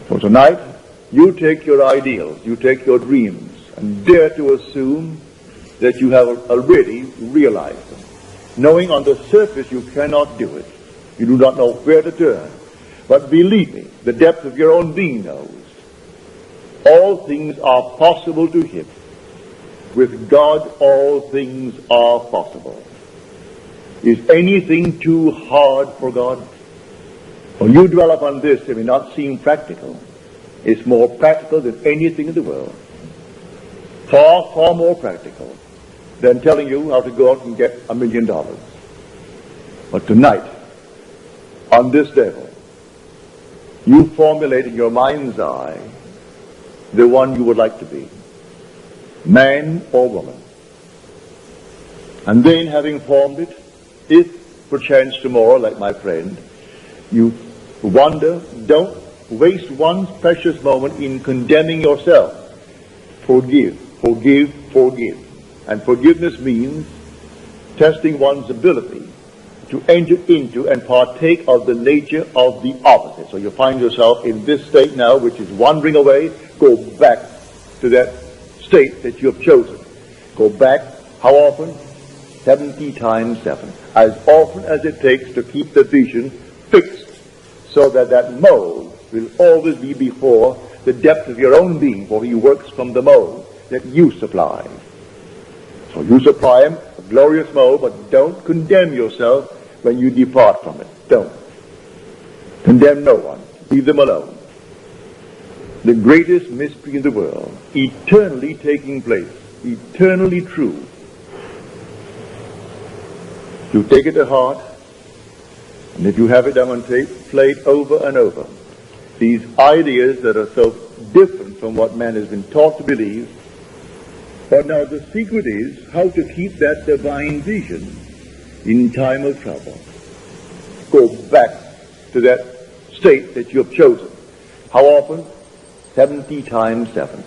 So tonight, you take your ideals, you take your dreams, and dare to assume that you have already realized them. Knowing on the surface you cannot do it. You do not know where to turn. But believe me, the depth of your own being knows. All things are possible to him. With God, all things are possible. Is anything too hard for God? When you dwell upon this, it may not seem practical. It's more practical than anything in the world. Far, far more practical than telling you how to go out and get $1 million. But tonight, on this level, you formulate in your mind's eye the one you would like to be, man or woman. And then, having formed it, if perchance tomorrow, like my friend, you wonder, don't waste one precious moment in condemning yourself. Forgive, forgive, forgive. And forgiveness means testing one's ability to enter into and partake of the nature of the opposite. So you find yourself in this state now, which is wandering away. Go back to that state that you have chosen. Go back, how often? 70 times 7. As often as it takes to keep the vision fixed, so that that mode will always be before the depth of your own being, for he works from the mode that you supply. So you supply him a glorious mode, but don't condemn yourself when you depart from it. Don't. Condemn no one. Leave them alone. The greatest mystery in the world, eternally taking place, eternally true. You take it to heart, and if you have it on tape, play it over and over. These ideas that are so different from what man has been taught to believe. But now the secret is how to keep that divine vision in time of trouble. Go back to that state that you have chosen. How often? 70 times 7.